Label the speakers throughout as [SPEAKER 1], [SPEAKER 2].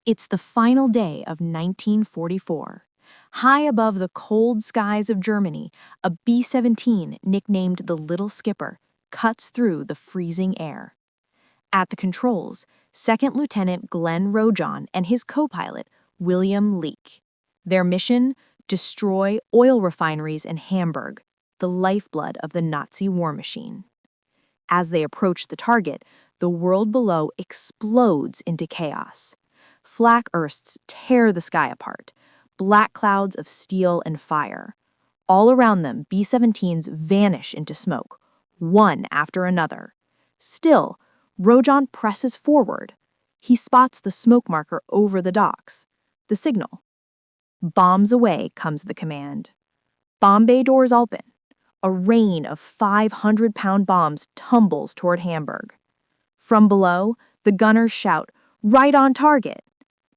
[SPEAKER 1] It's the final day of 1944. High above the cold skies of Germany, a B-17, nicknamed the Little Skipper, cuts through the freezing air. At the controls, Second Lieutenant Glenn Rojon and his co-pilot, William Leake. Their mission? Destroy oil refineries in Hamburg, the lifeblood of the Nazi war machine. As they approach the target, the world below explodes into chaos. Flak bursts tear the sky apart, black clouds of steel and fire. All around them, B-17s vanish into smoke, one after another. Still, Rojon presses forward. He spots the smoke marker over the docks. The signal. Bombs away comes the command. Bomb bay doors open. A rain of 500-pound bombs tumbles toward Hamburg. From below, the gunners shout, "Right on target!"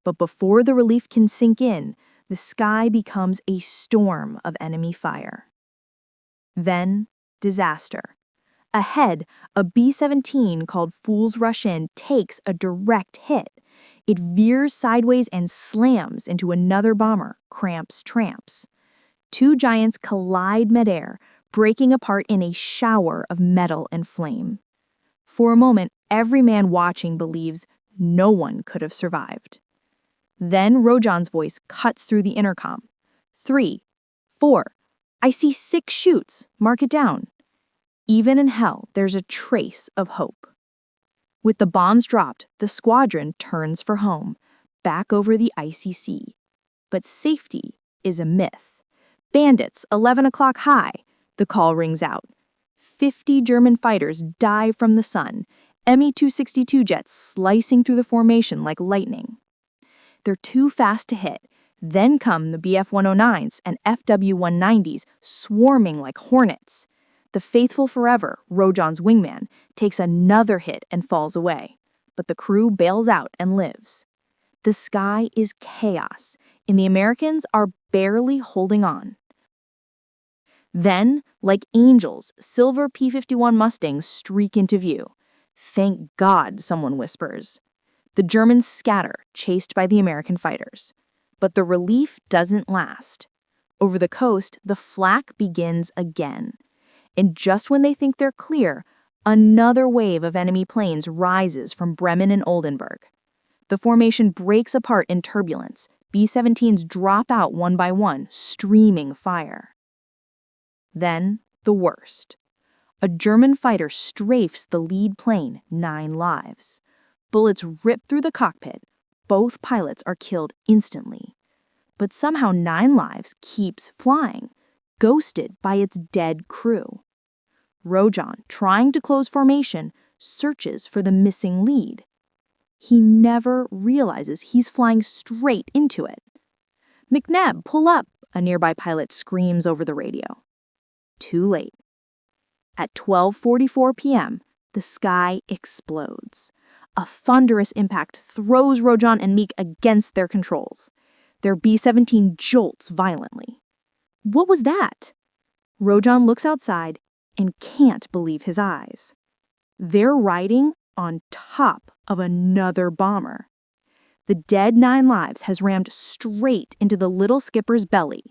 [SPEAKER 1] But before the relief can sink in, the sky becomes a storm of enemy fire. Then, disaster. Ahead, a B-17 called Fools Rush In takes a direct hit. It veers sideways and slams into another bomber, Cramps Tramps. Two giants collide midair, breaking apart in a shower of metal and flame. For a moment, every man watching believes no one could have survived. Then Rojon's voice cuts through the intercom. 3, 4, I see 6 shoots, mark it down. Even in hell, there's a trace of hope. With the bombs dropped, the squadron turns for home, back over the icy sea. But safety is a myth. Bandits, 11 o'clock high, the call rings out. 50 German fighters dive from the sun, Me-262 jets slicing through the formation like lightning. They're too fast to hit. Then come the Bf-109s and FW-190s swarming like hornets. The faithful forever, Rojon's wingman, takes another hit and falls away. But the crew bails out and lives. The sky is chaos, and the Americans are barely holding on. Then, like angels, silver P-51 Mustangs streak into view. Thank God, someone whispers. The Germans scatter, chased by the American fighters. But the relief doesn't last. Over the coast, the flak begins again. And just when they think they're clear, another wave of enemy planes rises from Bremen and Oldenburg. The formation breaks apart in turbulence. B-17s drop out one by one, streaming fire. Then, the worst. A German fighter strafes the lead plane, 9 lives. Bullets rip through the cockpit. Both pilots are killed instantly. But somehow 9 lives keeps flying, ghosted by its dead crew. Rojon, trying to close formation, searches for the missing lead. He never realizes he's flying straight into it. "McNabb, pull up," a nearby pilot screams over the radio. Too late. At 12:44 p.m., the sky explodes. A thunderous impact throws Rojon and Meek against their controls. Their B-17 jolts violently. What was that? Rojon looks outside and can't believe his eyes. They're riding on top of another bomber. The dead 9 lives has rammed straight into the Little Skipper's belly.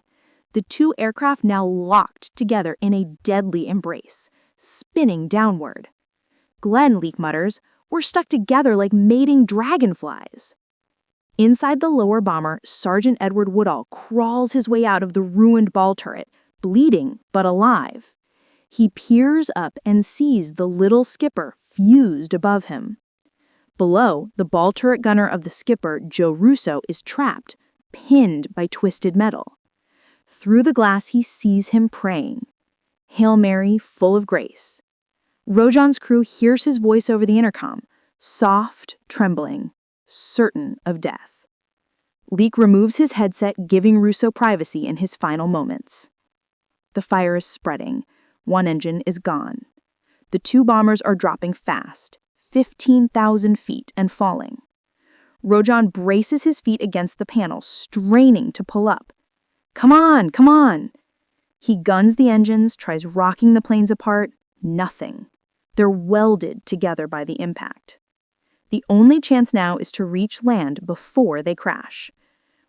[SPEAKER 1] The 2 aircraft now locked together in a deadly embrace, spinning downward. Glenn, Leake mutters, "We're stuck together like mating dragonflies." Inside the lower bomber, Sergeant Edward Woodall crawls his way out of the ruined ball turret, bleeding but alive. He peers up and sees the Little Skipper fused above him. Below, the ball turret gunner of the Skipper, Joe Russo, is trapped, pinned by twisted metal. Through the glass, he sees him praying. Hail Mary, full of grace. Rojon's crew hears his voice over the intercom, soft, trembling, certain of death. Leake removes his headset, giving Russo privacy in his final moments. The fire is spreading. One engine is gone. The 2 bombers are dropping fast, 15,000 feet, and falling. Rojon braces his feet against the panel, straining to pull up. Come on, come on! He guns the engines, tries rocking the planes apart. Nothing. They're welded together by the impact. The only chance now is to reach land before they crash.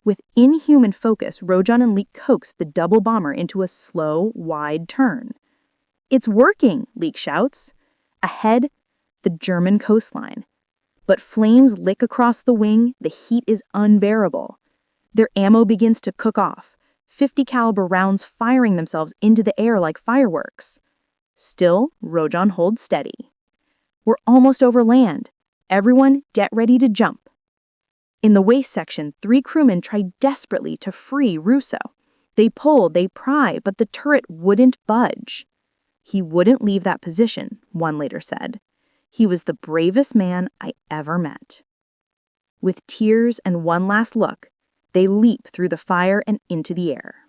[SPEAKER 1] With inhuman focus, Rojan and Leek coax the double bomber into a slow, wide turn. "It's working," Leek shouts. Ahead, the German coastline. But flames lick across the wing, the heat is unbearable. Their ammo begins to cook off, 50 caliber rounds firing themselves into the air like fireworks. Still, Rojan holds steady. "We're almost over land. Everyone, get ready to jump." In the waist section, 3 crewmen try desperately to free Russo. They pull, they pry, but the turret wouldn't budge. "He wouldn't leave that position," one later said. "He was the bravest man I ever met." With tears and one last look, they leap through the fire and into the air.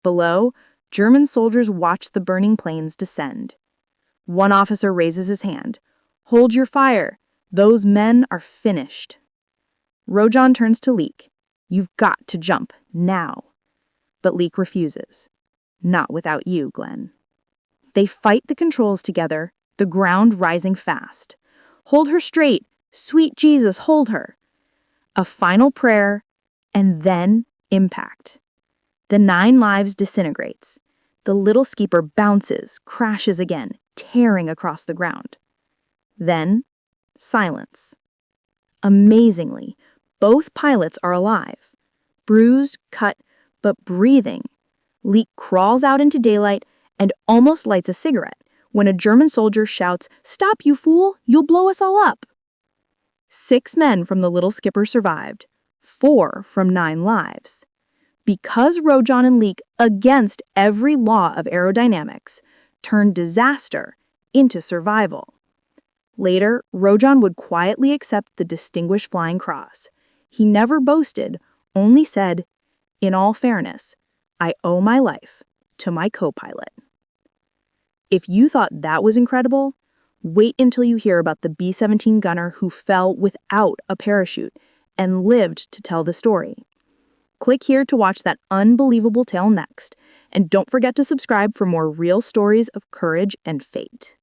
[SPEAKER 1] Below, German soldiers watch the burning planes descend. One officer raises his hand. "Hold your fire. Those men are finished." Rojan turns to Leek. "You've got to jump, now." But Leek refuses. "Not without you, Glenn." They fight the controls together, the ground rising fast. "Hold her straight. Sweet Jesus, hold her." A final prayer, and then impact. The 9 lives disintegrates. The little skipper bounces, crashes again, tearing across the ground. Then, silence. Amazingly, both pilots are alive. Bruised, cut, but breathing. Leek crawls out into daylight and almost lights a cigarette when a German soldier shouts, "Stop, you fool! You'll blow us all up!" 6 men from the little skipper survived, 4 from 9 lives. Because Rojan and Leek, against every law of aerodynamics, turned disaster into survival. Later, Rojan would quietly accept the Distinguished Flying Cross. He never boasted, only said, "In all fairness, I owe my life to my co-pilot." If you thought that was incredible, wait until you hear about the B-17 gunner who fell without a parachute and lived to tell the story. Click here to watch that unbelievable tale next, and don't forget to subscribe for more real stories of courage and fate.